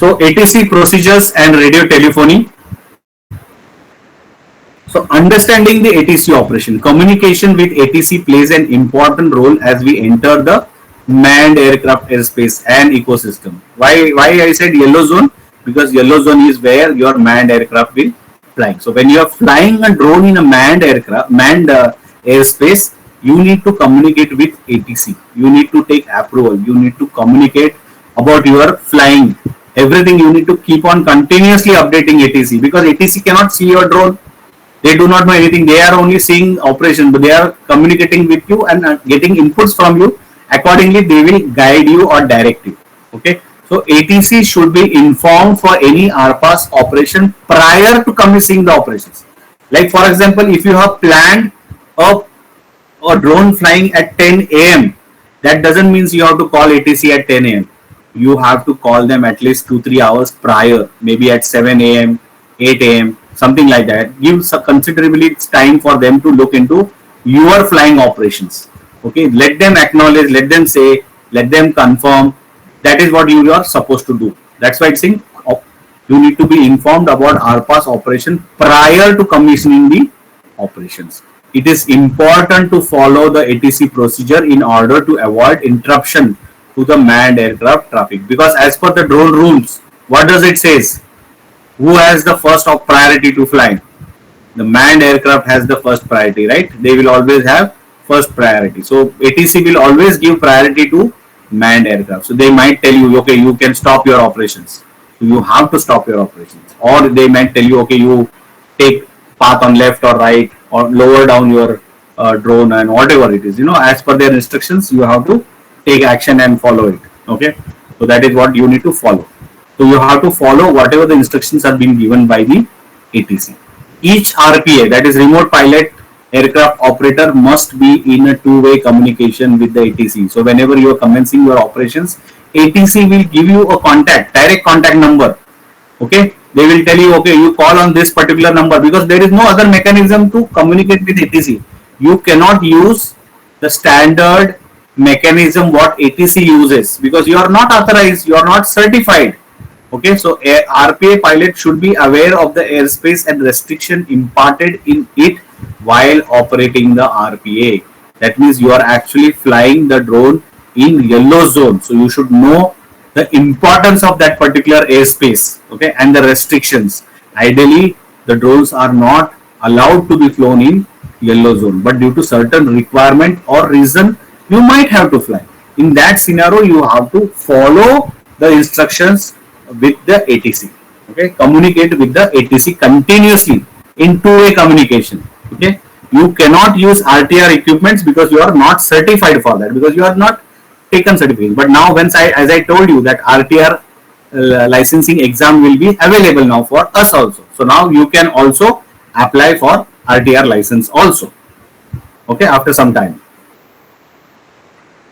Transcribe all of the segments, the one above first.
So ATC procedures and radio telephony. So understanding the ATC operation, communication with ATC plays an important role as we enter the manned aircraft airspace and ecosystem. Why I said yellow zone? Because yellow zone is where your manned aircraft will flying. So when you are flying a drone in a manned aircraft, manned airspace, you need to communicate with ATC. You need to take approval. You need to communicate about your flying. Everything you need to keep on continuously updating ATC, because ATC cannot see your drone. They do not know anything. They are only seeing operation, but they are communicating with you and getting inputs from you. Accordingly, they will guide you or direct you. Okay. So ATC should be informed for any RPAS operation prior to commencing the operations. Like for example, if you have planned a drone flying at 10 a.m., that doesn't mean you have to call ATC at 10 a.m. You have to call them at least 2-3 hours prior, maybe at 7 a.m., 8 a.m., something like that. Gives considerably time for them to look into your flying operations. Okay, let them acknowledge, let them say, let them confirm. That is what you are supposed to do. That's why it's saying you need to be informed about RPAS operation prior to commissioning the operations. It is important to follow the ATC procedure in order to avoid interruption to the manned aircraft traffic. Because as per the drone rules, what does it says? Who has the first of priority to fly? The manned aircraft has the first priority, right? They will always have first priority. So ATC will always give priority to manned aircraft. So they might tell you, okay, you can stop your operations. So you have to stop your operations. Or they might tell you, okay, you take path on left or right, or lower down your drone, and whatever it is, as per their instructions, you have to take action and follow it. Okay. So that is what you need to follow. So you have to follow whatever the instructions are being given by the ATC. Each RPA, that is remote pilot aircraft operator, must be in a two-way communication with the ATC. So whenever you are commencing your operations, ATC will give you a contact, direct contact number. Okay, they will tell you, okay, you call on this particular number, because there is no other mechanism to communicate with ATC. You cannot use the standard mechanism what ATC uses, because you are not authorized, you are not certified. Okay, so a RPA pilot should be aware of the airspace and restriction imparted in it while operating the RPA. That means you are actually flying the drone in yellow zone. So you should know the importance of that particular airspace, okay, and the restrictions. Ideally, the drones are not allowed to be flown in yellow zone, but due to certain requirement or reason, you might have to fly. In that scenario, you have to follow the instructions with the ATC. Okay, communicate with the ATC continuously in two-way communication. Okay, you cannot use RTR equipments because you are not certified for that, because you are not taken certificate. But now, as I told you, that RTR licensing exam will be available now for us also. So now you can also apply for RTR license also. Okay, after some time.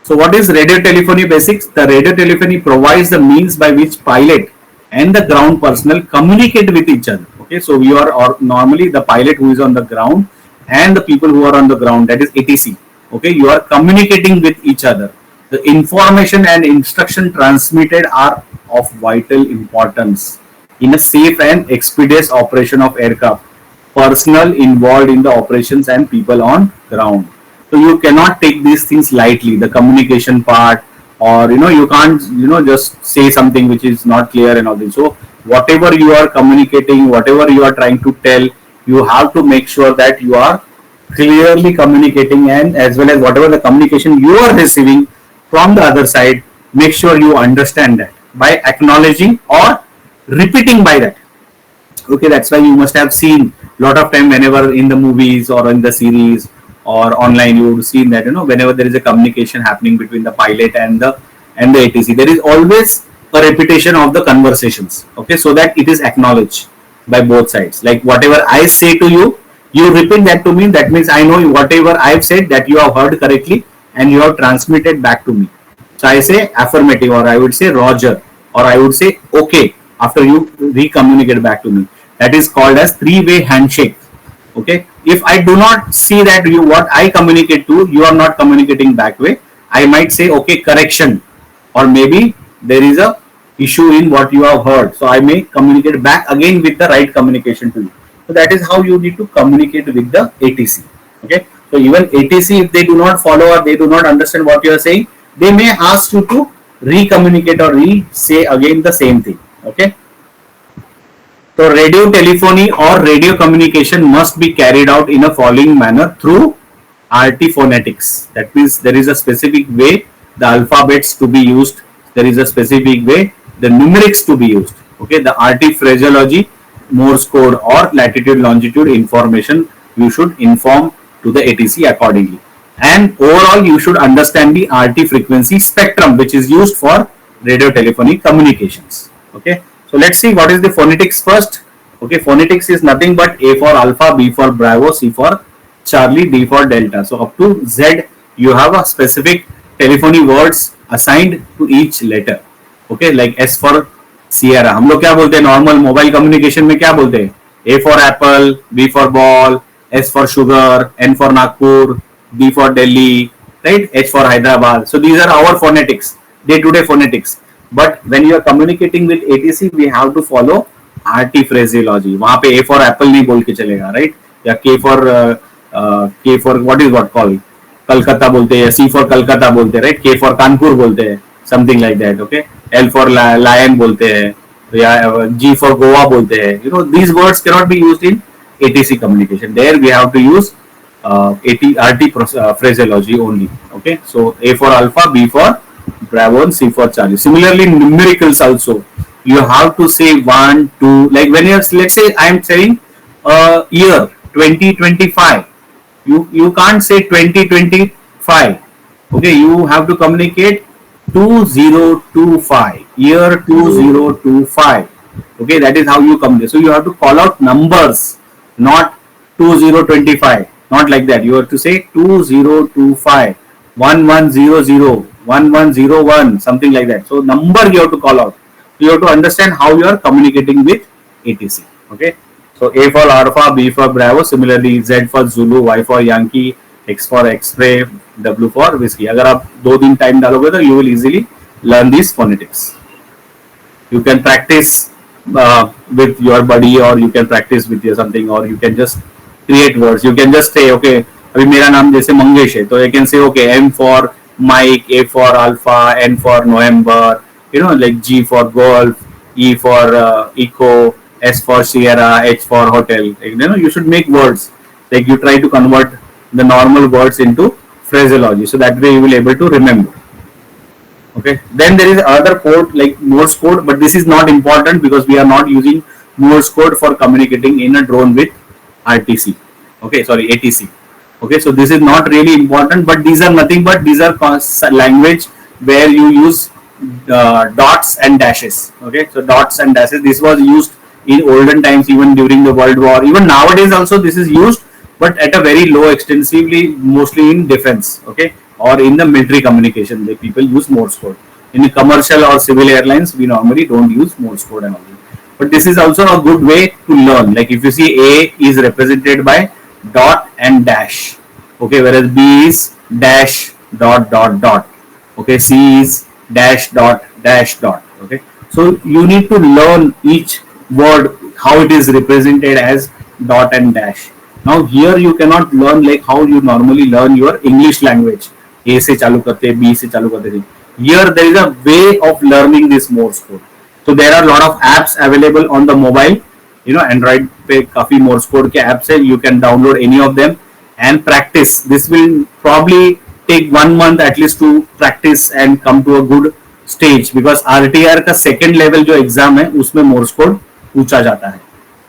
So what is radio telephony basics? The radio telephony provides the means by which pilot and the ground personnel communicate with each other. Okay, so we are normally the pilot who is on the ground and the people who are on the ground, that is ATC. Okay, you are communicating with each other. The information and instruction transmitted are of vital importance in a safe and expeditious operation of aircraft. Personnel involved in the operations and people on ground. So you cannot take these things lightly, the communication part, or you can't just say something which is not clear and all this. So whatever you are communicating, whatever you are trying to tell, you have to make sure that you are clearly communicating, and as well as whatever the communication you are receiving from the other side, make sure you understand that by acknowledging or repeating by that. Okay, that's why you must have seen a lot of time whenever in the movies or in the series or online, you would see that whenever there is a communication happening between the pilot and the ATC, there is always a repetition of the conversations. Okay, so that it is acknowledged by both sides. Like whatever I say to you, you repeat that to me. That means I know whatever I have said that you have heard correctly and you have transmitted back to me. So I say affirmative, or I would say Roger, or I would say okay after you re-communicate back to me. That is called as three-way handshake. Okay, if I do not see that what I communicate to, you are not communicating back way, I might say okay, correction, or maybe there is a issue in what you have heard. So I may communicate back again with the right communication to you. So that is how you need to communicate with the ATC. Okay. So even ATC, if they do not follow or they do not understand what you are saying, they may ask you to re-communicate or re-say again the same thing. Okay. So radio telephony or radio communication must be carried out in a following manner through RT phonetics. That means there is a specific way the alphabets to be used. There is a specific way the numerics to be used. Okay, the RT phraseology, Morse code or latitude longitude information you should inform to the ATC accordingly. And overall you should understand the RT frequency spectrum which is used for radio telephony communications. Okay, so let's see what is the phonetics first. Okay, phonetics is nothing but A for alpha, B for Bravo, C for Charlie, D for Delta. So up to Z you have a specific telephony words assigned to each letter. Okay, like S for Sierra. हम लोग क्या बोलते हैं normal mobile communication में क्या बोलते हैं? A for apple, B for ball, S for sugar, N for Nagpur, D for Delhi, right? H for Hyderabad. So these are our phonetics, day-to-day phonetics. But when you are communicating with ATC, we have to follow RT phraseology. वहाँ पे A for apple नहीं बोल के चलेगा, right? या K for what is what called Calcutta बोलते हैं, C for Calcutta बोलते हैं, right? K for कानपुर बोलते हैं, something like that. Okay? L for lion बोलते हैं, या G for Goa बोलते हैं. You know, these words cannot be used in ATC communication. There we have to use RT phraseology only. Okay, so A for alpha, B for Bravo, and C for Charlie. Similarly, numericals also you have to say 1, 2. Like when you're, let's say I am saying year 2025, you can't say 2025. Okay, you have to communicate 2025, year 2025. Okay, that is how you communicate. So you have to call out numbers, not 2025, not like that. You have to say 2025, 1100, 1101, something like that. So number you have to call out. You have to understand how you are communicating with ATC. Okay, so A for alpha, B for Bravo, similarly Z for Zulu, Y for Yankee, X for X-ray, W for whiskey. अगर आप 2 दिन time डालोगे तो you will easily learn these phonetics. You can practice with your buddy, or you can practice with your something, or you can just create words. You can just say, okay, अभी मेरा नाम जैसे मंगेश है, तो you can say, okay, M for Mike, A for Alpha, N for November, you know, like G for Golf, E for Echo, S for Sierra, H for Hotel. You know, you should make words. Like you try to convert the normal words into phraseology, so that way you will be able to remember. Okay, then there is other code like Morse code, but this is not important because we are not using Morse code for communicating in a drone with RTC. Okay, sorry, ATC. Okay, so this is not really important, but these are nothing but these are language where you use dots and dashes. Okay, so dots and dashes, this was used in olden times, even during the World War. Even nowadays also this is used, but at a very low extensively, mostly in defense. Okay, or in the military communication, the people use Morse code. In the commercial or civil airlines, we normally don't use Morse code and all that. But this is also a good way to learn. Like if you see A is represented by dot and dash. Okay, whereas B is dash dot dot dot. Okay, C is dash dot dash dot. Okay, so you need to learn each word how it is represented as dot and dash. Now here you cannot learn like how you normally learn your English language. A से चालू करते हैं, B से चालू करते हैं. Here there is a way of learning this Morse code. So there are a lot of apps available on the mobile. You know, Android पे काफी Morse code के apps है. You can download any of them and practice. This will probably take 1 month at least to practice and come to a good stage, because RTR का second level जो exam है उसमें Morse code पूछा जाता है.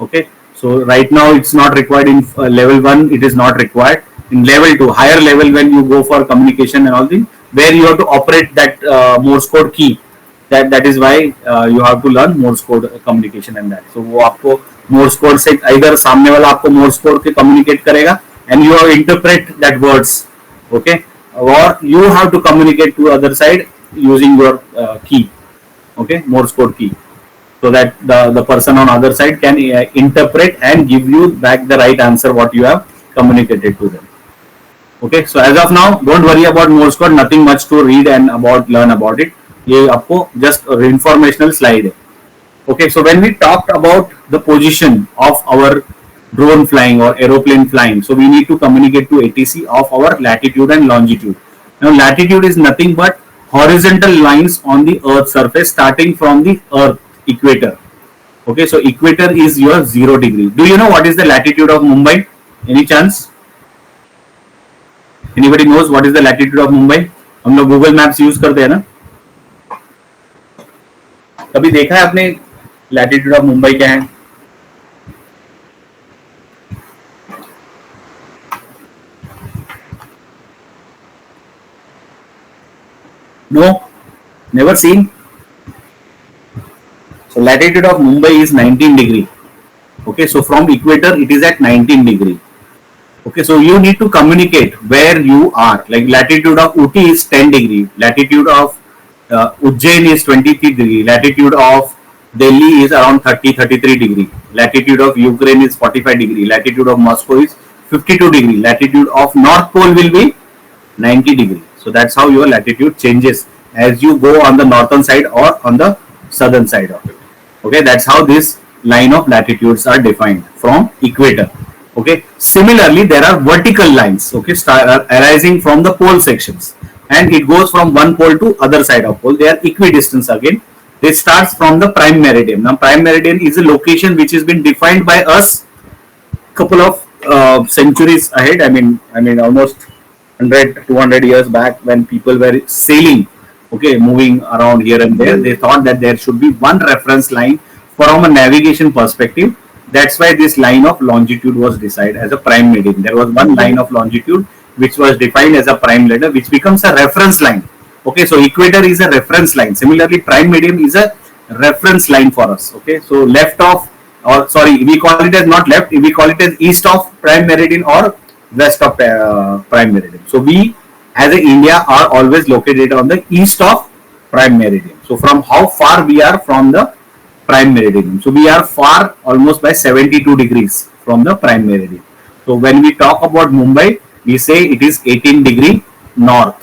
Okay, so right now it's not required in level 1. It is not required in level 2, higher level, when you go for communication and all things, where you have to operate that Morse code key. That is why you have to learn Morse code communication and that. So वो आपको Morse code से either सामने वाला आपको Morse code के communicate करेगा and you have to interpret that words. Okay, or you have to communicate to other side using your key. Okay, Morse code key, so that the person on other side can interpret and give you back the right answer what you have communicated to them. Okay, so as of now, don't worry about Morse code. Nothing much to read and learn about it. ये आपको just informational slide है. Okay, so when we talked about the position of our drone flying or aeroplane flying, so we need to communicate to ATC of our latitude and longitude. Now, latitude is nothing but horizontal lines on the Earth surface starting from the Earth equator. Okay, so equator is your 0 degree. Do you know what is the latitude of Mumbai? Any chance? Anybody knows what is the latitude of Mumbai? हम लोग Google maps use करते हैं ना. कभी देखा है आपने latitude of Mumbai क्या है? No, never seen. So latitude of Mumbai is 19 degree. Okay, so from equator it is at 19 degree. Okay, so you need to communicate where you are. Like latitude of Uti is 10 degree, latitude of Ujjain is 23 degree, latitude of Delhi is around 33 degree, latitude of Ukraine is 45 degree, latitude of Moscow is 52 degree, latitude of North Pole will be 90 degree. So that's how your latitude changes as you go on the northern side or on the southern side of it. Okay, that's how this line of latitudes are defined from equator. Okay, similarly there are vertical lines, okay, arising from the pole sections, and it goes from one pole to other side of pole. They are equidistant again. This starts from the prime meridian. Now prime meridian is a location which has been defined by us couple of centuries ahead. I mean almost 100 200 years back, when people were sailing, okay, moving around here and there, they thought that there should be one reference line from a navigation perspective. That's why this line of longitude was decided as a prime meridian. There was one line of longitude which was defined as a prime ladder, which becomes a reference line. Okay, so equator is a reference line. Similarly, prime meridian is a reference line for us. Okay, so left of, or sorry, we call it as not left, we call it as east of prime meridian or west of prime meridian. So we as a India are always located on the east of prime meridian. So from how far we are from the prime meridian? So we are far almost by 72 degrees from the prime meridian. So when we talk about Mumbai, we say it is 18 degree north,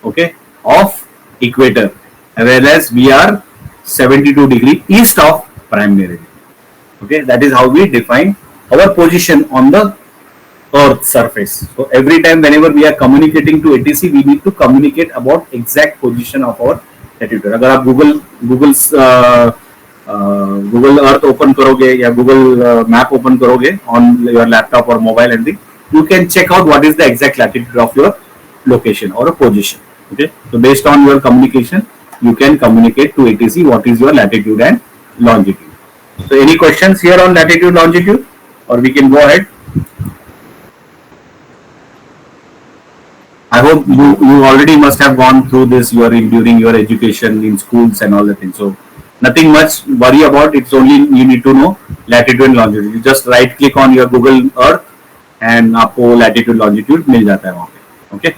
okay, of equator, whereas we are 72 degree east of prime meridian. Okay, that is how we define our position on the Earth surface. So every time whenever we are communicating to ATC, we need to communicate about exact position of our latitude. अगर आप Google Earth open करोगे या Google Map open करोगे on your laptop or mobile and you can check out what is the exact latitude of your location or a position. Okay, so based on your communication, you can communicate to ATC what is your latitude and longitude. So any questions here on latitude, longitude, or we can go ahead? I hope you already must have gone through this during your education in schools and all that thing. So nothing much worry about. It's only you need to know latitude and longitude. You just right click on your Google Earth and आपको latitude longitude मिल जाता है वहाँ पे. Okay.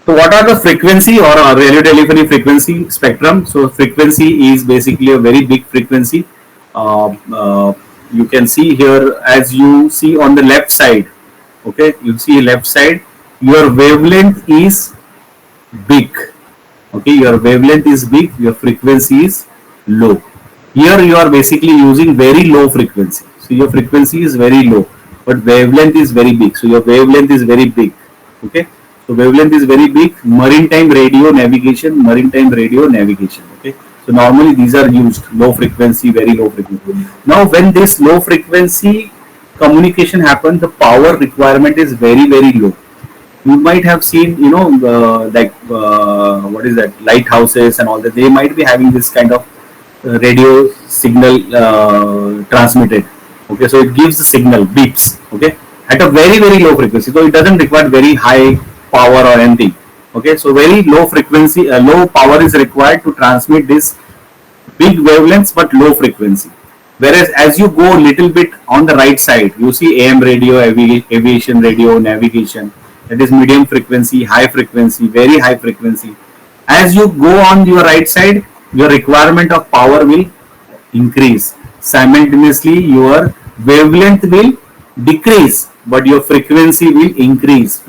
So what are the frequency or radio telephony frequency spectrum? So frequency is basically a very big frequency. You can see here, as you see on the left side, okay, you see left side, your wavelength is big. Okay, your wavelength is big, your frequency is low. Here you are basically using very low frequency. So your frequency is very low, but wavelength is very big. So your wavelength is very big. Okay. So wavelength is very big. Maritime radio navigation, okay. So normally these are used low frequency, very low frequency. Now when this low frequency communication happens, the power requirement is very low. You might have seen, what is that, lighthouses and all that. They might be having this kind of radio signal transmitted. Okay, so it gives the signal beeps. Okay, at a very low frequency. So it doesn't require very high power or anything. Okay, so very low frequency, low power is required to transmit this big wavelengths but low frequency. Whereas as you go little bit on the right side, you see AM radio, aviation radio, navigation. That is medium frequency, high frequency, very high frequency. As you go on your right side, your requirement of power will increase. Simultaneously, your wavelength will decrease, but your frequency will increase.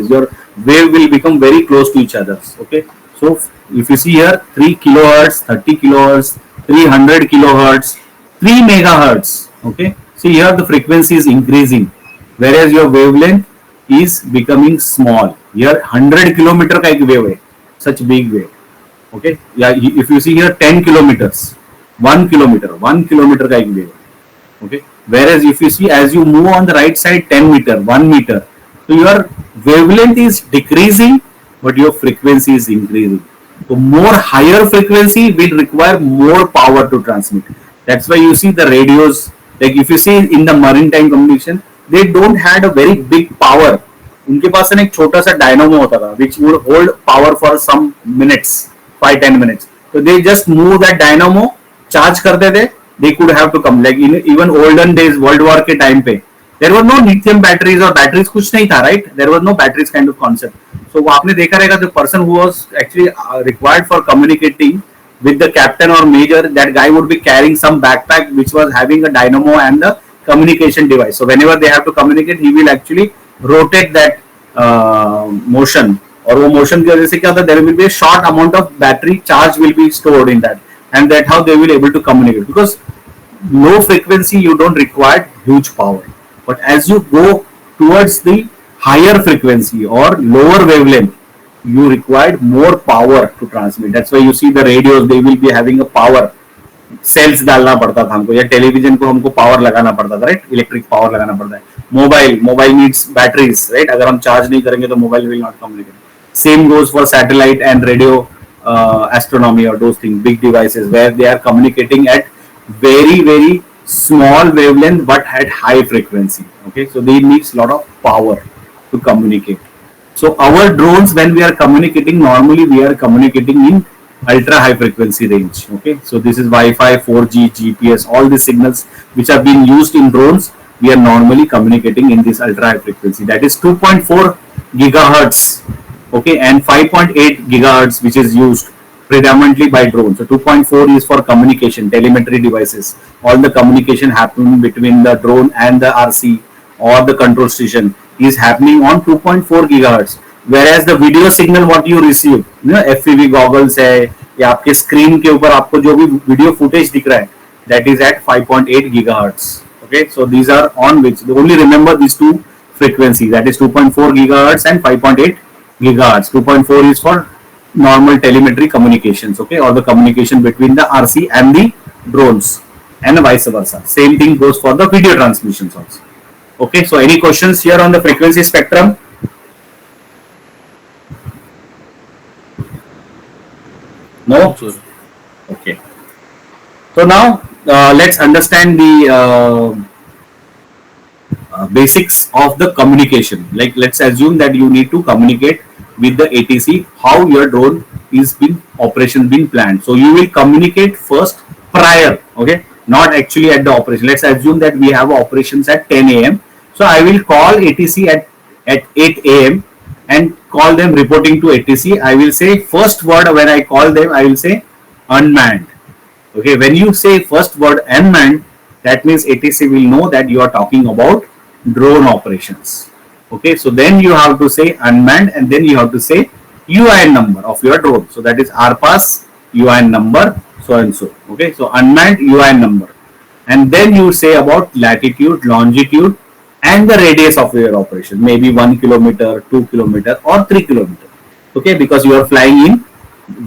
Your wave will become very close to each other. Okay, so if you see here 3 kilohertz, 30 kilohertz, 300 kilohertz, 3 megahertz. Okay, see here the frequency is increasing, whereas your wavelength is becoming small. Here 100 kilometer ka ek wave hai, such big wave. Okay, yeah, if you see here 10 kilometers, 1 kilometer, 1 kilometer ka ek wave. Okay, whereas if you see as you move on the right side 10 meter, 1 meter, so your wavelength is decreasing but your frequency is increasing. So more higher frequency will require more power to transmit. That's why you see the radios, like if you see in the maritime communication, they don't had a very big power. उनके पास एक छोटा सा dynamo होता था which would hold power for some minutes, 5-10 minutes. So they just move that dynamo, charge करते थे, they could have to come. Like in even olden days, World War के time पे, there were no lithium batteries or batteries कुछ नहीं था, right? There was no batteries kind of concept. So वो आपने देखा रहेगा the person who was actually required for communicating with the captain or major, that guy would be carrying some backpack which was having a dynamo and the communication device. So whenever they have to communicate, he will actually rotate that motion. और वो motion की वजह से क्या होता है, there will be a short amount of battery charge will be stored in that, and that how they will able to communicate, because low frequency you don't require huge power, but as you go towards the higher frequency or lower wavelength, you require more power to transmit. That's why you see the radios, they will be having a power cells डालना पड़ता था हमको, या television को हमको power लगाना पड़ता था, राइट, इलेक्ट्रिक पावर लगाना पड़ता है. मोबाइल नीड्स बैटरीज, राइट, अगर हम चार्ज नहीं करेंगे तो mobile will not communicate. Same goes for satellite and radio astronomy or those things, big devices where they are communicating at very small wavelength but at high frequency. Okay, so they needs a lot of power to communicate. So our drones, when we are communicating, normally we are communicating in ultra high frequency range. Okay, so this is Wi-Fi, 4G, GPS, all the signals which are being used in drones, we are normally communicating in this ultra high frequency, that is 2.4 gigahertz. Okay, and 5.8 gigahertz, which is used predominantly by drones. So 2.4 is for communication, telemetry devices. All the communication happening between the drone and the RC or the control station is happening on 2.4 gigahertz. Whereas the video signal what you receive, you know, FPV goggles है या आपके screen के ऊपर आपको जो भी video footage दिख रहा है, that is at 5.8 gigahertz. Okay, so these are on which only remember these two frequencies, that is 2.4 gigahertz and 5.8 gigahertz. 2.4 is for normal telemetry communications, okay, or the communication between the RC and the drones, and vice versa. Same thing goes for the video transmissions also. Okay, so any questions here on the frequency spectrum? No? Okay. So now let's understand the basics of the communication. Like let's assume that you need to communicate with the ATC, how your drone is being operation being planned. So you will communicate first prior, okay, not actually at the operation. Let's assume that we have operations at 10 a.m. So I will call ATC at 8 a.m. and call them reporting to ATC. I will say first word when I call them, I will say unmanned. Okay, when you say first word unmanned, that means ATC will know that you are talking about drone operations. Okay, so then you have to say unmanned, and then you have to say UIN number of your drone. So that is RPAS, UIN number, so and so. Okay, so unmanned UIN number, and then you say about latitude, longitude, and the radius of your operation, maybe 1 kilometer, 2 kilometer, or 3 kilometer. Okay, because you are flying in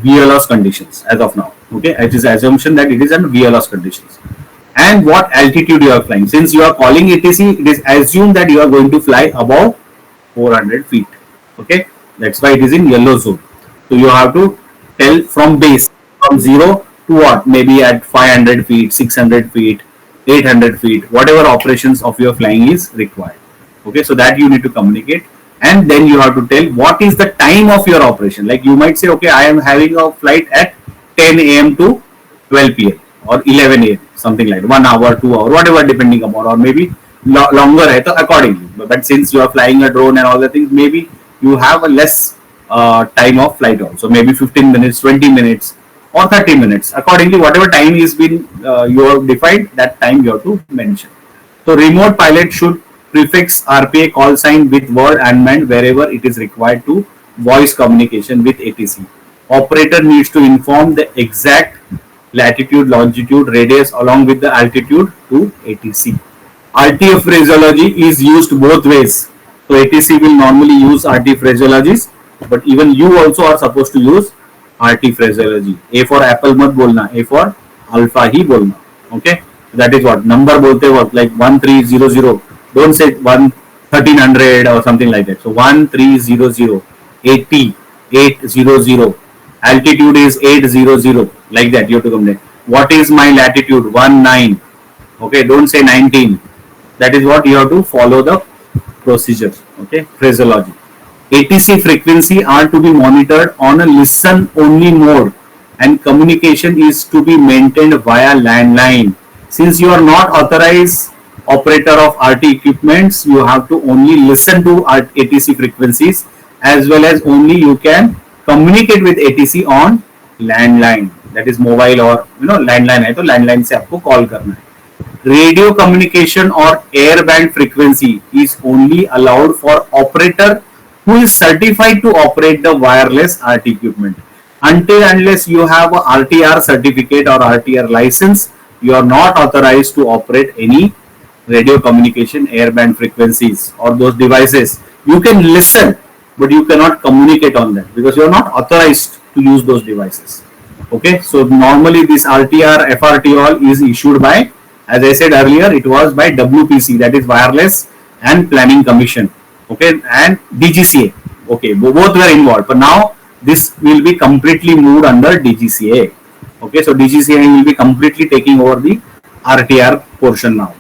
VLOS conditions as of now. Okay, it is assumption that it is in VLOS conditions. And what altitude you are flying. Since you are calling ATC, it is assumed that you are going to fly above 400 feet. Okay, that's why it is in yellow zone. So you have to tell from base, from 0 to what, maybe at 500 feet, 600 feet, 800 feet, whatever operations of your flying is required. Okay, so that you need to communicate, and then you have to tell what is the time of your operation. Like you might say, okay, I am having a flight at 10 a.m. to 12 p.m. or 11 a.m. something like 1 hour, 2 hour, whatever depending upon, or maybe longer hai to accordingly. But since you are flying a drone and all the things, maybe you have a less time of flight also, maybe 15 minutes, 20 minutes, or 30 minutes. Accordingly, whatever time is been you have defined, that time you have to mention. So remote pilot should prefix RPA call sign with word and wherever it is required to voice communication with ATC. Operator needs to inform the exact latitude, longitude, radius along with the altitude to ATC. RTF phraseology is used both ways. So ATC will normally use RT phraseologies, but even you also are supposed to use RT phraseology. A for apple mat bolna, A for alpha ही बोलना. Okay, that is what number बोलते वक्त like 1300. Don't say 1300 or something like that. So 1300, 80, 800. Altitude is 800, like that. You have to come there. What is my latitude? 19. Okay, don't say 19. That is what you have to follow the procedure. Okay, phraseology. ATC frequency are to be monitored on a listen only mode, and communication is to be maintained via landline. Since you are not authorized operator of RT equipments, you have to only listen to ATC frequencies, as well as only you can communicate with ATC on landline. That is mobile or landline है तो landline से आपको call करना है. Radio communication or air band frequency is only allowed for operator who is certified to operate the wireless RT equipment. Until unless you have a RTR certificate or RTR license, you are not authorized to operate any radio communication airband frequencies or those devices. You can listen, but you cannot communicate on them because you are not authorized to use those devices. Okay, so normally this RTR, FRT all is issued by, as I said earlier, it was by WPC, that is Wireless and Planning Commission. Okay, and DGCA. Okay, both were involved, but now this will be completely moved under DGCA. Okay, so DGCA will be completely taking over the RTR portion now.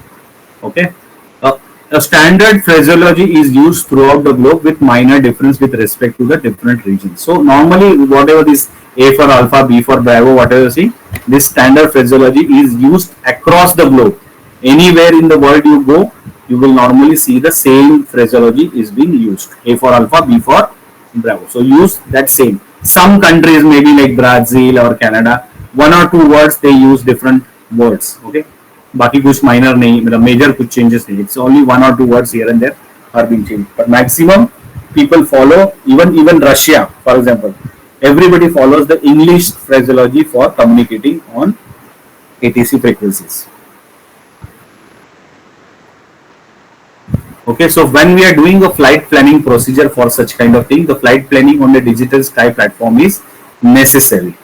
Okay, a standard phraseology is used throughout the globe with minor difference with respect to the different regions. So normally whatever this A for alpha, B for bravo, whatever you see, this standard phraseology is used across the globe. Anywhere in the world you go, you will normally see the same phraseology is being used. A for alpha, B for bravo. So use that same. Some countries maybe like Brazil or Canada, one or two words they use different words. Okay, बाकी कुछ minor नहीं, मतलब major कुछ changes नहीं. It's only one or two words here and there are being changed. But maximum people follow, even Russia, for example, everybody follows the English phraseology for communicating on ATC frequencies. Okay, so when we are doing a flight planning procedure for such kind of thing, the flight planning on the digital sky platform is necessary.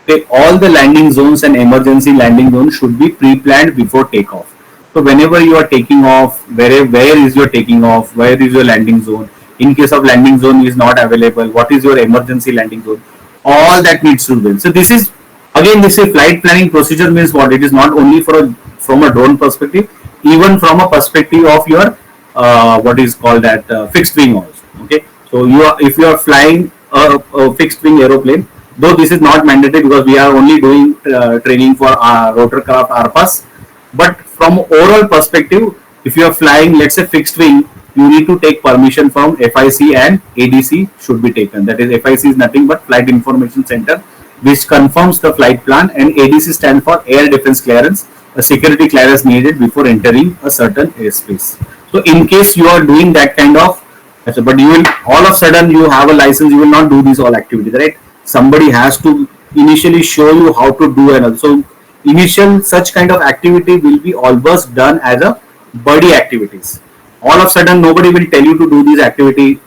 Okay, all the landing zones and emergency landing zones should be pre-planned before takeoff. So whenever you are taking off, where is your taking off, where is your landing zone, in case of landing zone is not available, what is your emergency landing zone, all that needs to be done. So this is, again, this is flight planning procedure means what? It is not only from a drone perspective, even from a perspective of your what is called that fixed wing also. Okay, so if you are flying a fixed wing aeroplane, though this is not mandatory because we are only doing training for rotorcraft RPAS, but from overall perspective, if you are flying, let's say fixed wing, you need to take permission from FIC and ADC should be taken. That is, FIC is nothing but Flight Information Center, which confirms the flight plan, and ADC stands for Air Defense Clearance, a security clearance needed before entering a certain airspace. So in case you are doing that kind of, but you will all of a sudden you have a license, you will not do these all activities, right? Somebody has to initially show you how to do, and also initial such kind of activity will be always done as a buddy activities. All of a sudden nobody will tell you to do this activity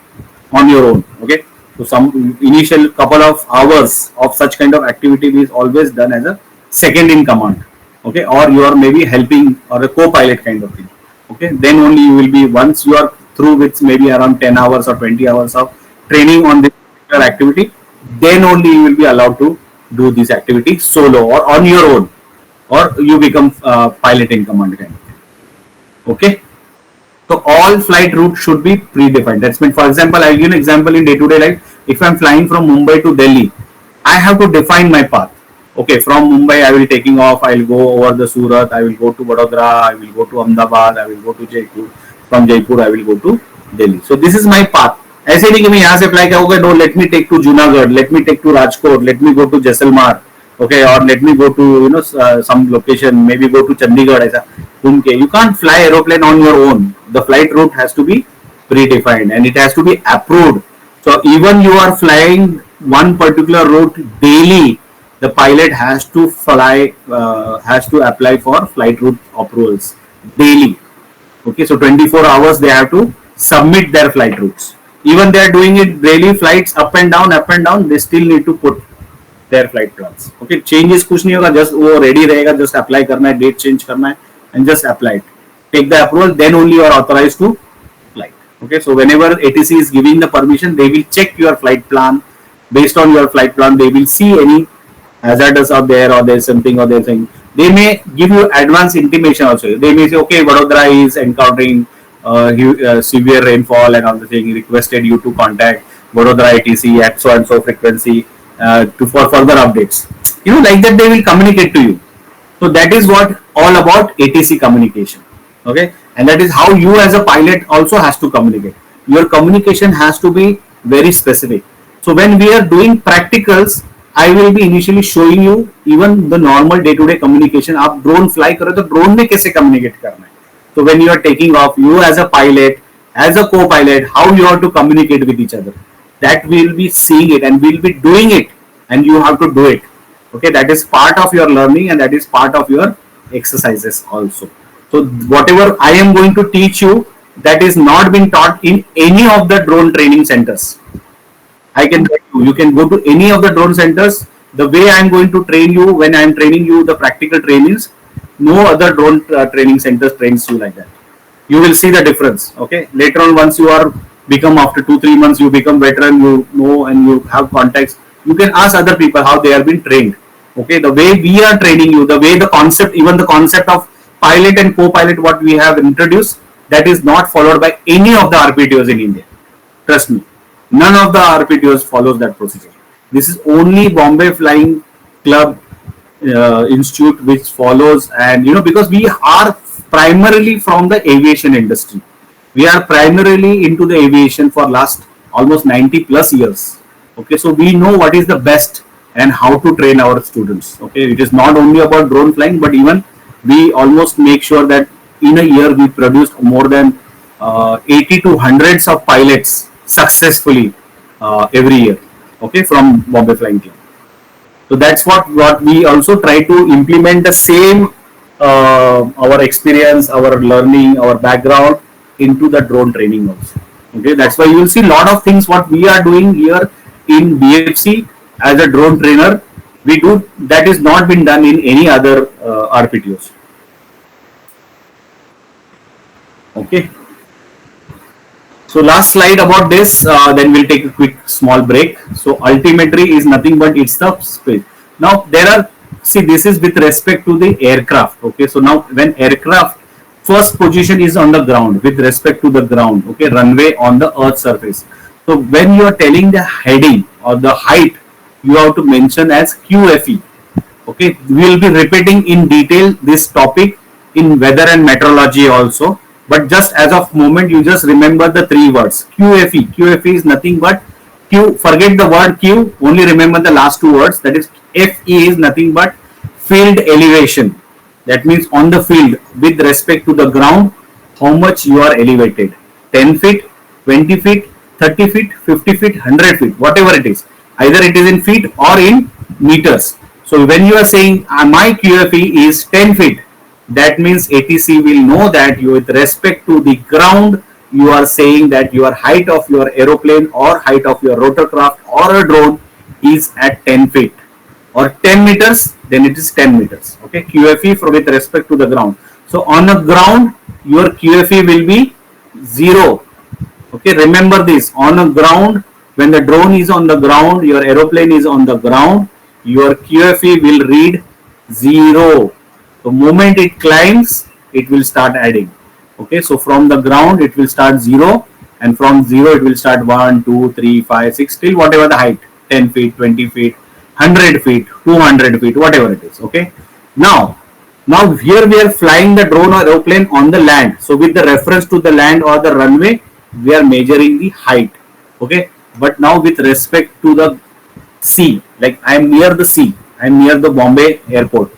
on your own. Okay, so some initial couple of hours of such kind of activity is always done as a second in command. Okay, or you are maybe helping or a co-pilot kind of thing. Okay, then only you will be, once you are through with maybe around 10 hours or 20 hours of training on this activity, then only you will be allowed to do this activity solo or on your own, or you become pilot in command kind of thing. Okay, so all flight routes should be predefined. That's meant, for example, I'll give an example in day-to-day life. If I'm flying from Mumbai to Delhi, I have to define my path. Okay, from Mumbai I will taking off, I will go over the Surat, I will go to Vadodara, I will go to Ahmedabad, I will go to Jaipur. From Jaipur I will go to Delhi. So this is my path. ऐसे नहीं कि मैं यहाँ से fly करूँगा, no, let me take to Junagadh, let me take to Rajkot, let me go to Jaisalmer, okay, or let me go to some location, maybe go to Chandigarh, aisa घूम के. You can't fly aeroplane on your own. The flight route has to be predefined and it has to be approved. So even you are flying one particular route daily, the pilot has to fly, has to apply for flight route approvals daily. Okay, so 24 hours they have to submit their flight routes. Even they are doing it daily flights up and down, they still need to put their flight plans. Okay, changes कुछ नहीं होगा, just वो ready रहेगा, just apply करना है, date change करना है, and just apply it. Take the approval, then only you are authorized to fly. Okay, so whenever ATC is giving the permission, they will check your flight plan. Based on your flight plan, they will see any hazardous are there, or there's something, or there's thing. They may give you advance intimation also. They may say, okay, Vadodara is encountering severe rainfall and all the thing. Requested you to contact Vadodara ATC at so and so frequency for further updates. Like that they will communicate to you. So that is what all about ATC communication. Okay, and that is how you as a pilot also has to communicate. Your communication has to be very specific. So when we are doing practicals, I will be initially showing you even the normal day-to-day communication. आप drone fly करो तो drone में कैसे communicate करना है. So when you are taking off, you as a pilot, as a co-pilot, how you have to communicate with each other. That we will be seeing it and we will be doing it, and you have to do it. Okay, that is part of your learning and that is part of your exercises also. So whatever I am going to teach you, that is not been taught in any of the drone training centers. I can tell you, you can go to any of the drone centers. The way I am going to train you, when I am training you the practical trainings, no other drone training centers trains you like that. You will see the difference. Okay, later on, once you are become, after 2-3 months, you become veteran, you know, and you have contacts, you can ask other people how they have been trained. Okay, the way we are training you, the way the concept, even the concept of pilot and co-pilot, what we have introduced, that is not followed by any of the RPTOs in India. Trust me, none of the RPTOs follows that procedure. This is only Bombay Flying Club Institute which follows, and because we are primarily from the aviation industry. We are primarily into the aviation for last almost 90 plus years. Okay, so we know what is the best and how to train our students. Okay, it is not only about drone flying, but even we almost make sure that in a year we produced more than 80 to hundreds of pilots successfully every year. Okay, from Bombay Flying Club. So that's what we also try to implement the same our experience, our learning, our background into the drone training also. Okay, that's why you will see a lot of things what we are doing here in BFC as a drone trainer. We do that is not been done in any other RPTOs. Okay. So last slide about this, then we'll take a quick small break. So altimetry is nothing but it's the space. Now there are, see, this is with respect to the aircraft. Okay, so now when aircraft first position is on the ground with respect to the ground, okay, runway on the earth surface. So when you are telling the heading or the height, you have to mention as QFE. Okay, we will be repeating in detail this topic in weather and meteorology also. But just as of moment, you just remember the 3 words. QFE. QFE is nothing but Q. Forget the word Q. Only remember the last 2 words. That is FE is nothing but field elevation. That means on the field with respect to the ground, how much you are elevated. 10 feet, 20 feet, 30 feet, 50 feet, 100 feet, whatever it is. Either it is in feet or in meters. So when you are saying my QFE is 10 feet, that means ATC will know that you, with respect to the ground, you are saying that your height of your aeroplane or height of your rotorcraft or a drone is at 10 feet or 10 meters, then it is 10 meters. Okay, QFE for with respect to the ground. So on the ground, your QFE will be 0. Okay, remember this. On the ground, when the drone is on the ground, your aeroplane is on the ground, your QFE will read 0. The moment it climbs, it will start adding. Okay, so from the ground it will start 0, and from 0 it will start 1, 2, 3, 5, 6 till whatever the height, 10 feet, 20 feet, 100 feet, 200 feet, whatever it is. Okay, now here we are flying the drone or aeroplane on the land. So with the reference to the land or the runway, we are measuring the height. Okay, but now with respect to the sea, like I am near the sea. I am near the Bombay airport.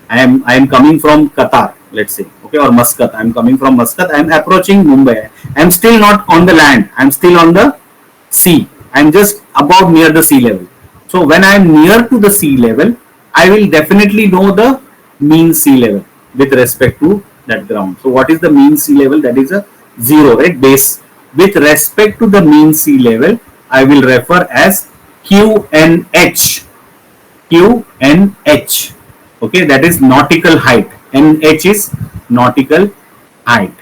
I am coming from Qatar, let's say, okay, or Muscat. I am coming from Muscat. I am approaching Mumbai. I am still not on the land. I am still on the sea. I am just about near the sea level. So when I am near to the sea level, I will definitely know the mean sea level with respect to that ground. So what is the mean sea level? That is a 0, right? Base. With respect to the mean sea level, I will refer as QNH. QNH. Okay, that is nautical height. NH is nautical height.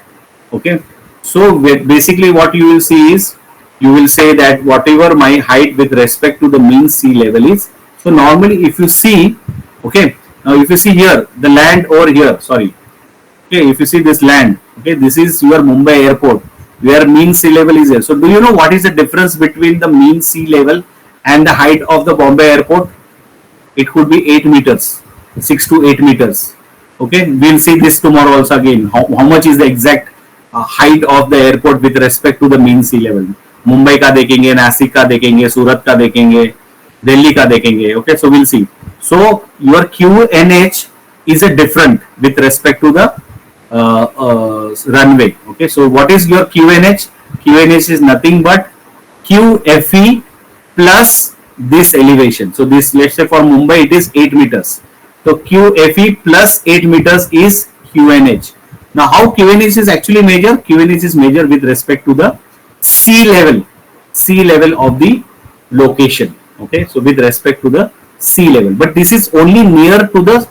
Okay, so basically what you will see is, you will say that whatever my height with respect to the mean sea level is. So normally if you see, okay, now if you see here the land over here, sorry, okay, if you see this land, okay, this is your Mumbai airport where mean sea level is here. So do you know what is the difference between the mean sea level and the height of the Bombay airport? It could be 8 meters, 6 to 8 meters. Okay, we'll see this tomorrow also again. How much is the exact height of the airport with respect to the mean sea level? Mumbai का देखेंगे, नासिक का देखेंगे, सूरत का देखेंगे, दिल्ली का देखेंगे. Okay, so we'll see. So your QNH is a different with respect to the runway. Okay, so what is your QNH? QNH is nothing but QFE plus this elevation. So this, let's say for Mumbai it is 8 meters. So QFE plus 8 meters is QNH. Now how QNH is actually measured? QNH is measured with respect to the sea level of the location. Okay, so with respect to the sea level, but this is only near to the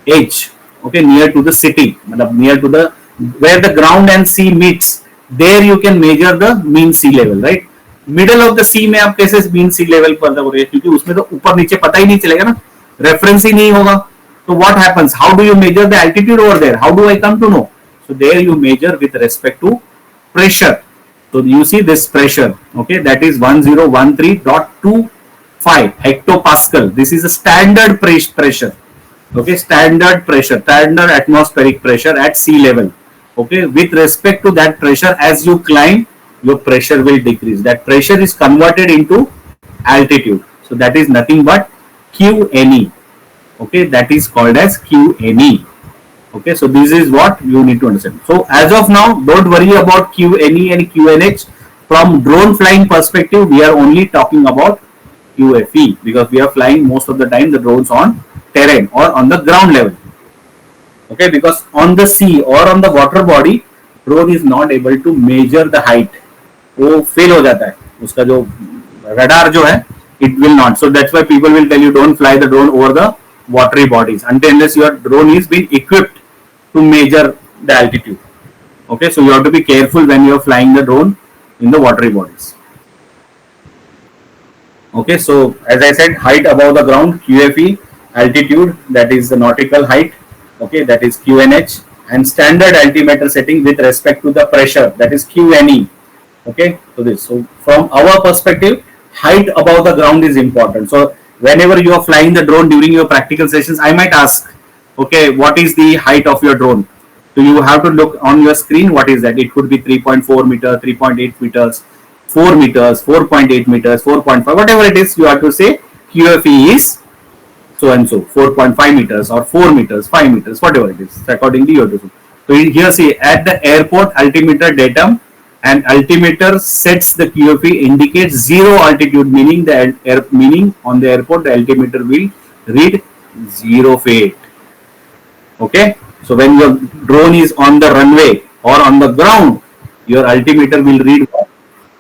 edge. Okay, near to the city, near to the where the ground and sea meets, there you can measure the mean sea level, right? Middle of the sea में आप कैसे mean sea level पता करोगे, क्योंकि उसमें तो ऊपर नीचे पता ही नहीं चलेगा ना, reference ही नहीं होगा. So what happens? How do you measure the altitude over there? How do I come to know? So there you measure with respect to pressure. So you see this pressure, okay, that is 1013.25 hectopascal. This is a standard pressure. Okay, standard pressure, standard atmospheric pressure at sea level. Okay, with respect to that pressure, as you climb, your pressure will decrease. That pressure is converted into altitude. So that is nothing but QNE. Okay, that is called as QNE. Okay, so this is what you need to understand. So as of now, don't worry about QNE and QNH. From drone flying perspective, we are only talking about QFE because we are flying most of the time the drones on terrain or on the ground level. Okay, because on the sea or on the water body, drone is not able to measure the height. वो fail हो जाता है. उसका जो radar जो है, it will not. So that's why people will tell you don't fly the drone over the watery bodies unless your drone is being equipped to measure the altitude. Okay, so you have to be careful when you are flying the drone in the watery bodies. Okay, so as I said, height above the ground, QFE, altitude, that is the nautical height. Okay, that is QNH, and standard altimeter setting with respect to the pressure, that is QNE. Okay, so this. So from our perspective, height above the ground is important. So whenever you are flying the drone during your practical sessions, I might ask, okay, what is the height of your drone? So you have to look on your screen, what is that? It could be 3.4 meters, 3.8 meters, 4 meters, 4.8 meters, 4.5, whatever it is, you have to say QFE is so and so, 4.5 meters or 4 meters, 5 meters, whatever it is. Accordingly, you have to do. So here see, at the airport altimeter datum, and altimeter sets the QFE indicates 0 altitude, meaning on the airport the altimeter will read 0 feet. Okay, so when your drone is on the runway or on the ground, your altimeter will read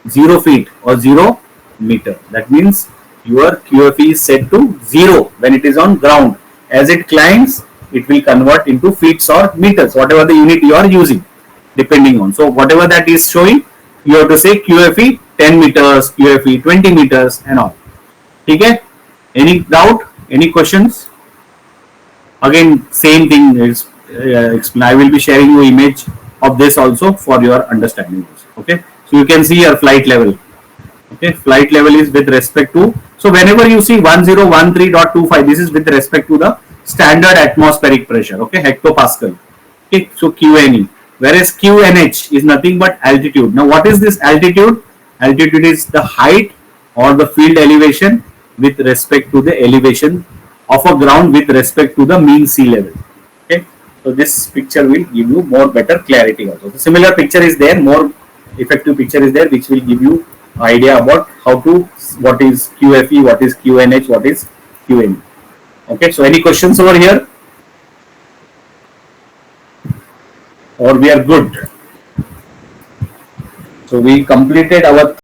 0 feet or 0 meter. That means your QFE is set to 0 when it is on ground. As it climbs, it will convert into feet or meters, whatever the unit you are using, depending on. So whatever that is showing, you have to say QFE 10 meters, QFE 20 meters and all. Okay? Any doubt? Any questions? Again, same thing is I will be sharing you image of this also for your understanding. Okay? So you can see your flight level. Okay, flight level is with respect to, so whenever you see 1013.25, this is with respect to the standard atmospheric pressure. Okay, hectopascal. Okay, so QNE, whereas QNH is nothing but altitude. Now what is this altitude? Altitude is the height or the field elevation with respect to the elevation of a ground with respect to the mean sea level. Okay, so this picture will give you more better clarity also. The similar picture is there, more effective picture is there, which will give you idea about how to, what is QFE, what is QNH, what is QNE. Okay, so any questions over here, or we are good? So we completed our